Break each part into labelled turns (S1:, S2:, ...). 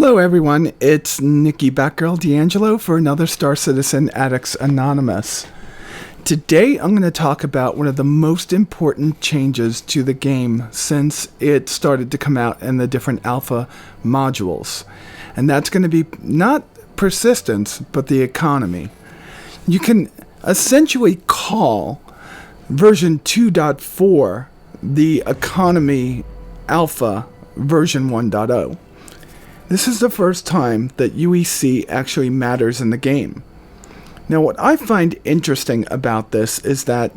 S1: Hello everyone, it's Nikki Batgirl D'Angelo for another Star Citizen Addicts Anonymous. Today I'm going to talk about one of the most important changes to the game since it started to come out in the different alpha modules. And that's going to be not persistence, but the economy. You can essentially call version 2.4 the economy alpha version 1.0. This is the first time that UEC actually matters in the game. Now, what I find interesting about this is that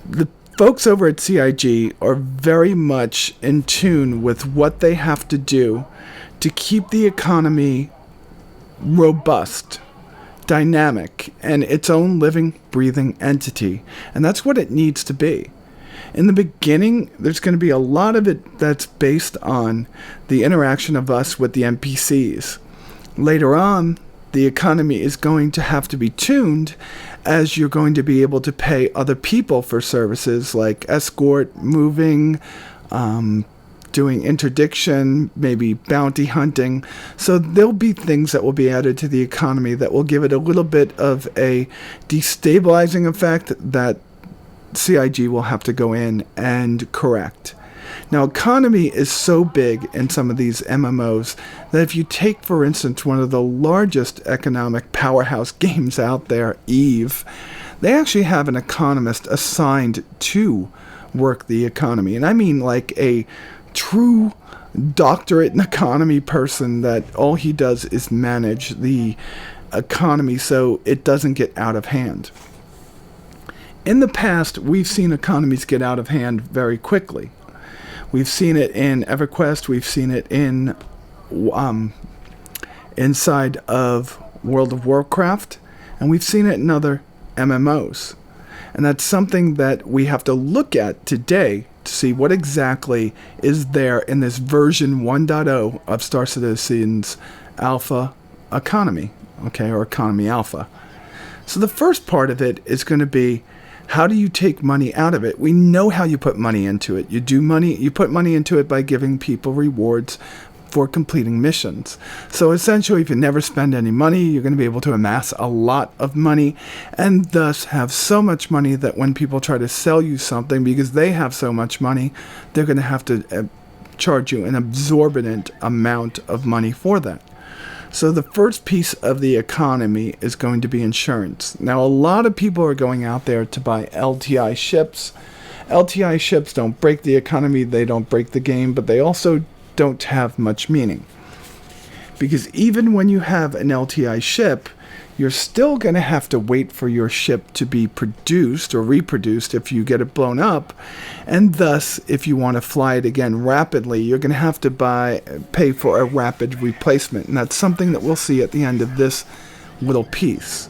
S1: the folks over at CIG are very much in tune with what they have to do to keep the economy robust, dynamic, and its own living, breathing entity. And that's what it needs to be. In the beginning, there's going to be a lot of it that's based on the interaction of us with the NPCs. Later on, the economy is going to have to be tuned as you're going to be able to pay other people for services like escort, moving, doing interdiction, maybe bounty hunting. So there'll be things that will be added to the economy that will give it a little bit of a destabilizing effect that CIG will have to go in and correct. Now, economy is so big in some of these MMOs that if you take, for instance, one of the largest economic powerhouse games out there, EVE, they actually have an economist assigned to work the economy. And I mean like a true doctorate in economy person that all he does is manage the economy so it doesn't get out of hand. In the past, we've seen economies get out of hand very quickly. We've seen it in EverQuest. We've seen it in inside of World of Warcraft, and we've seen it in other MMOs. And that's something that we have to look at today to see what exactly is there in this version 1.0 of Star Citizen's Alpha Economy, or Economy Alpha. So the first part of it is going to be, how do you take money out of it? We know how you put money into it. You put money into it by giving people rewards for completing missions. So essentially, if you never spend any money, you're going to be able to amass a lot of money and thus have so much money that when people try to sell you something because they have so much money, they're going to have to charge you an exorbitant amount of money for that. So the first piece of the economy is going to be insurance. Now, a lot of people are going out there to buy LTI ships. LTI ships don't break the economy, they don't break the game, but they also don't have much meaning. Because even when you have an LTI ship, you're still going to have to wait for your ship to be produced or reproduced if you get it blown up. And thus, if you want to fly it again rapidly, you're going to have to pay for a rapid replacement. And that's something that we'll see at the end of this little piece.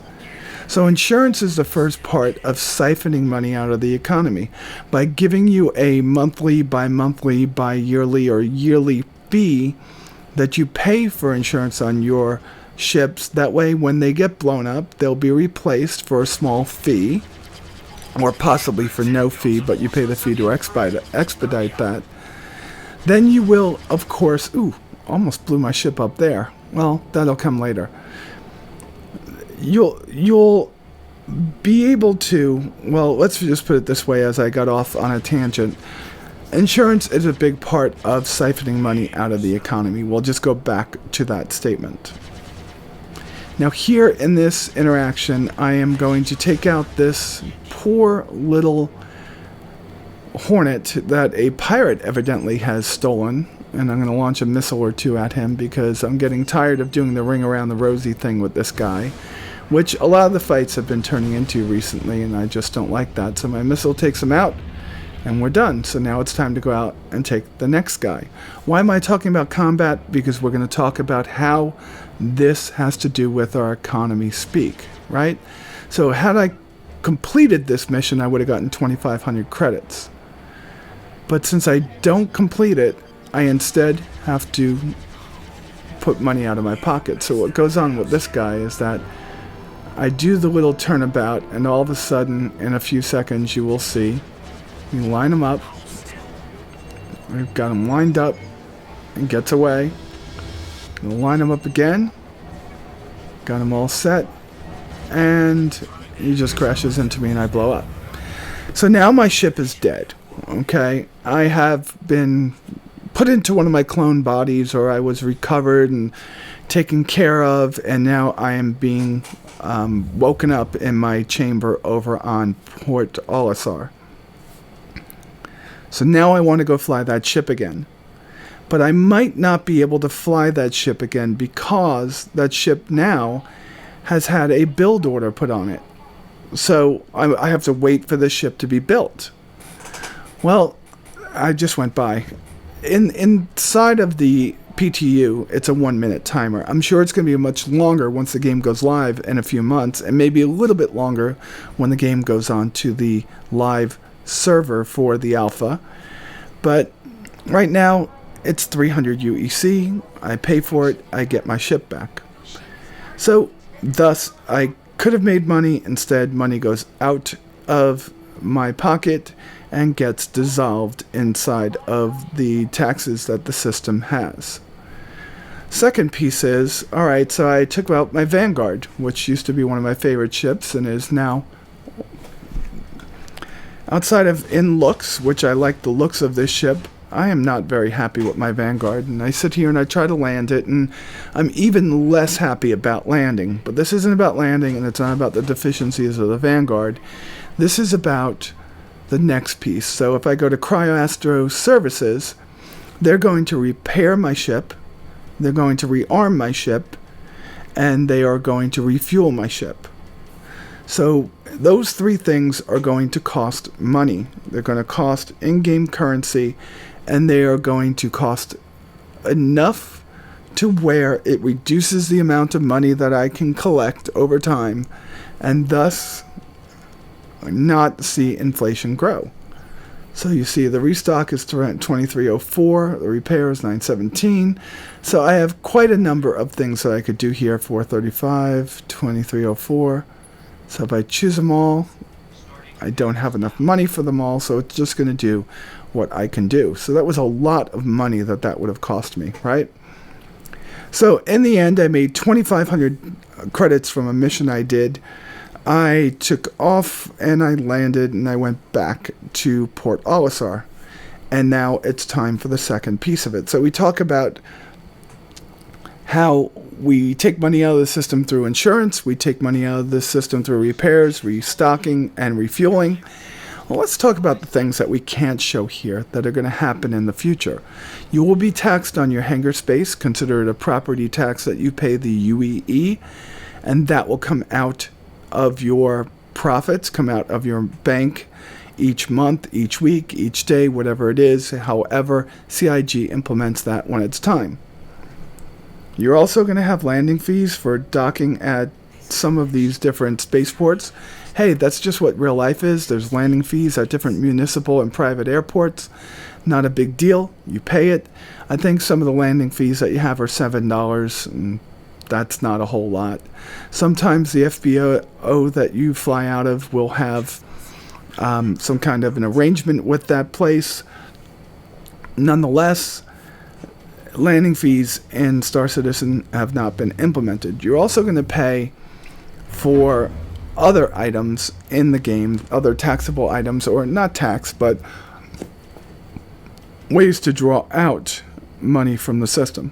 S1: So insurance is the first part of siphoning money out of the economy by giving you a monthly, bi-monthly, bi-yearly, or yearly fee that you pay for insurance on your ships. That way, when they get blown up, they'll be replaced for a small fee, or possibly for no fee, but you pay the fee to expedite that. Then you will, of course, almost blew my ship up there. Well, that'll come later. You'll be able to, let's just put it this way as I got off on a tangent. Insurance is a big part of siphoning money out of the economy. We'll just go back to that statement. Now here in this interaction, I am going to take out this poor little hornet that a pirate evidently has stolen, and I'm going to launch a missile or two at him because I'm getting tired of doing the ring around the rosy thing with this guy, which a lot of the fights have been turning into recently, and I just don't like that. So my missile takes him out, and we're done. So now it's time to go out and take the next guy. Why am I talking about combat? Because we're going to talk about how this has to do with our economy speak, right? So had I completed this mission, I would have gotten 2,500 credits. But since I don't complete it, I instead have to put money out of my pocket. So what goes on with this guy is that I do the little turnabout, and all of a sudden, in a few seconds, you will see you line him up. We've got him lined up and gets away. Gonna line them up again. Got them all set. And he just crashes into me and I blow up. So now my ship is dead. Okay, I have been put into one of my clone bodies, or I was recovered and taken care of, and now I am being woken up in my chamber over on Port Olisar. So now I want to go fly that ship again. But I might not be able to fly that ship again because that ship now has had a build order put on it. So I have to wait for the ship to be built. Well, I just went by. Inside of the PTU, it's a 1-minute timer. I'm sure it's going to be much longer once the game goes live in a few months, and maybe a little bit longer when the game goes on to the live server for the alpha. But right now, it's 300 UEC. I pay for it. I get my ship back. So, thus, I could have made money. Instead, money goes out of my pocket and gets dissolved inside of the taxes that the system has. Second piece is, alright, so I took out my Vanguard, which used to be one of my favorite ships and is now, outside of in looks, which I like the looks of this ship, I am not very happy with my Vanguard, and I sit here and I try to land it, and I'm even less happy about landing. But this isn't about landing, and it's not about the deficiencies of the Vanguard. This is about the next piece. So if I go to CryoAstro Services, they're going to repair my ship, they're going to rearm my ship, and they are going to refuel my ship. So those three things are going to cost money. They're going to cost in-game currency, and they are going to cost enough to where it reduces the amount of money that I can collect over time, and thus not see inflation grow. So you see the restock is 2304, the repair is 917. So I have quite a number of things that I could do here. 435, 2304. So if I choose them all, I don't have enough money for them all, so it's just going to do what I can do. So that was a lot of money that would have cost me, right? So in the end, I made 2,500 credits from a mission I did. I took off and I landed and I went back to Port Olisar. And now it's time for the second piece of it. So we talk about how we take money out of the system through insurance, we take money out of the system through repairs, restocking, and refueling. Well, let's talk about the things that we can't show here that are going to happen in the future. You will be taxed on your hangar space. Consider it a property tax that you pay the UEE, and that will come out of your profits, come out of your bank each month, each week, each day, whatever it is. However, CIG implements that when it's time. You're also going to have landing fees for docking at some of these different spaceports. Hey, that's just what real life is. There's landing fees at different municipal and private airports. Not a big deal. You pay it. I think some of the landing fees that you have are $7, and that's not a whole lot. Sometimes the FBO that you fly out of will have some kind of an arrangement with that place. Nonetheless, landing fees in Star Citizen have not been implemented. You're also going to pay for other items in the game, other taxable items, or not tax, but ways to draw out money from the system.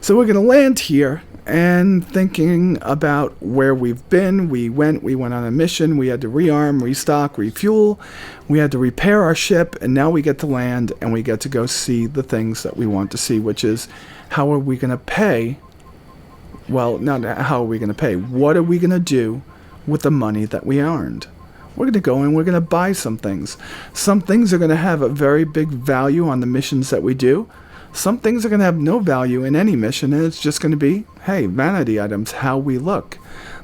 S1: So we're going to land here and thinking about where we've been. We went on a mission. We had to rearm, restock, refuel. We had to repair our ship, and now we get to land and we get to go see the things that we want to see, which is how are we going to pay? Well, not how are we going to pay. What are we going to do with the money that we earned? We're going to go and we're going to buy some things. Some things are going to have a very big value on the missions that we do. Some things are going to have no value in any mission, and it's just going to be, hey, vanity items, how we look.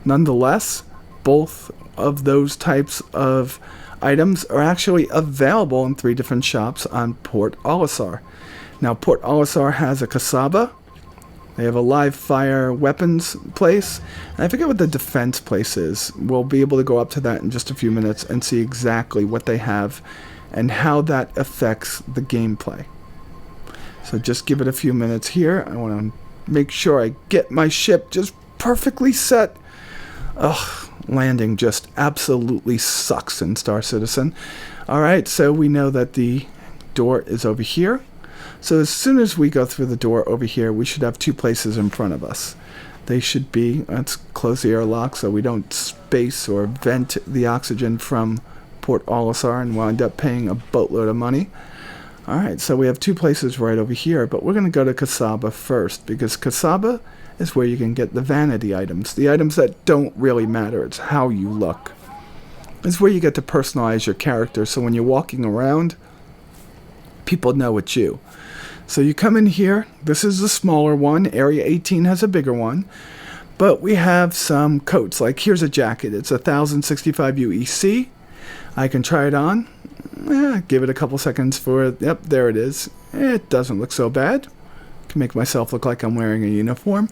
S1: Nonetheless, both of those types of items are actually available in 3 different shops on Port Olisar. Now, Port Olisar has a Kasaba. They have a live fire weapons place. And I forget what the defense place is. We'll be able to go up to that in just a few minutes and see exactly what they have and how that affects the gameplay. So just give it a few minutes here. I want to make sure I get my ship just perfectly set. Ugh, landing just absolutely sucks in Star Citizen. Alright, so we know that the door is over here. So as soon as we go through the door over here, we should have two places in front of us. They should be, let's close the airlock so we don't space or vent the oxygen from Port Olisar and wind up paying a boatload of money. Alright, so we have two places right over here, but we're going to go to Kasaba first, because Kasaba is where you can get the vanity items. The items that don't really matter, it's how you look. It's where you get to personalize your character, so when you're walking around, people know it's you. So you come in here, this is the smaller one, Area 18 has a bigger one, but we have some coats, like here's a jacket, it's 1065 UEC, I can try it on, give it a couple seconds for, yep, there it is, it doesn't look so bad, can make myself look like I'm wearing a uniform.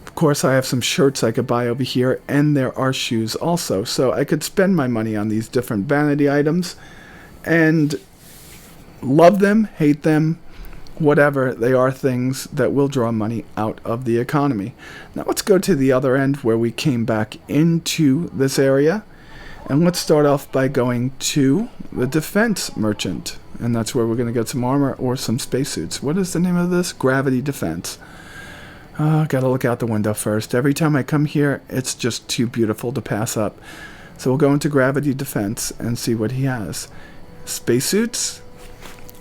S1: Of course I have some shirts I could buy over here, and there are shoes also, so I could spend my money on these different vanity items, and love them, hate them, whatever, they are things that will draw money out of the economy. Now let's go to the other end where we came back into this area, and let's start off by going to the defense merchant, and that's where we're going to get some armor or some spacesuits. What is the name of this? Gravity Defense. Gotta look out the window first. Every time I come here, it's just too beautiful to pass up. So we'll go into Gravity Defense and see what he has. Spacesuits,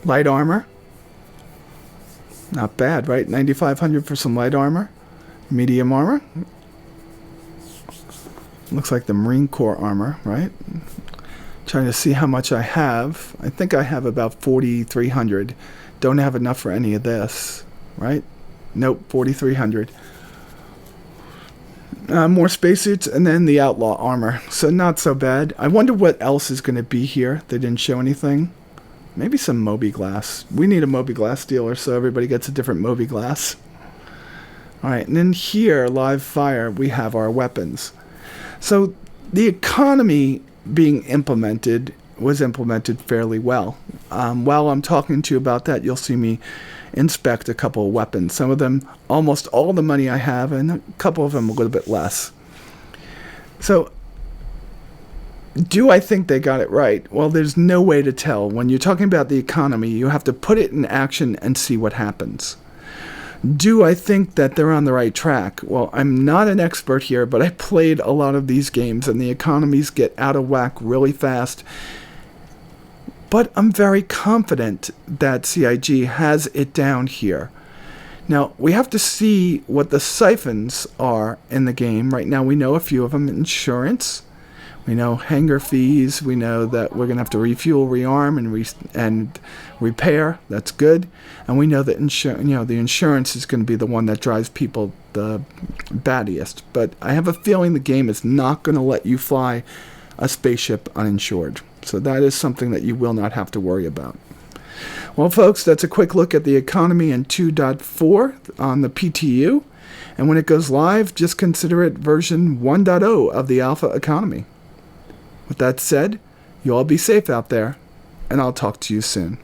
S1: light armor. Not bad, right? 9,500 for some light armor. Medium armor. Looks like the Marine Corps armor, right? Trying to see how much I have. I think I have about 4,300. Don't have enough for any of this, right? Nope, 4,300. More spacesuits, and then the Outlaw armor. So not so bad. I wonder what else is going to be here. They didn't show anything. Maybe some Moby Glass. We need a Moby Glass dealer, so everybody gets a different Moby Glass. Alright, and then here, live fire, we have our weapons. So the economy being implemented was implemented fairly well. While I'm talking to you about that, you'll see me inspect a couple of weapons. Some of them, almost all the money I have, and a couple of them a little bit less. So, do I think they got it right? Well, there's no way to tell. When you're talking about the economy, you have to put it in action and see what happens. Do I think that they're on the right track? Well, I'm not an expert here, but I played a lot of these games, and the economies get out of whack really fast. But I'm very confident that CIG has it down here. Now, we have to see what the siphons are in the game. Right now, we know a few of them. Insurance. We know hangar fees. We know that we're going to have to refuel, rearm, and repair. That's good. And we know that the insurance is going to be the one that drives people the battiest. But I have a feeling the game is not going to let you fly a spaceship uninsured. So that is something that you will not have to worry about. Well, folks, that's a quick look at the economy in 2.4 on the PTU. And when it goes live, just consider it version 1.0 of the alpha economy. With that said, you all be safe out there, and I'll talk to you soon.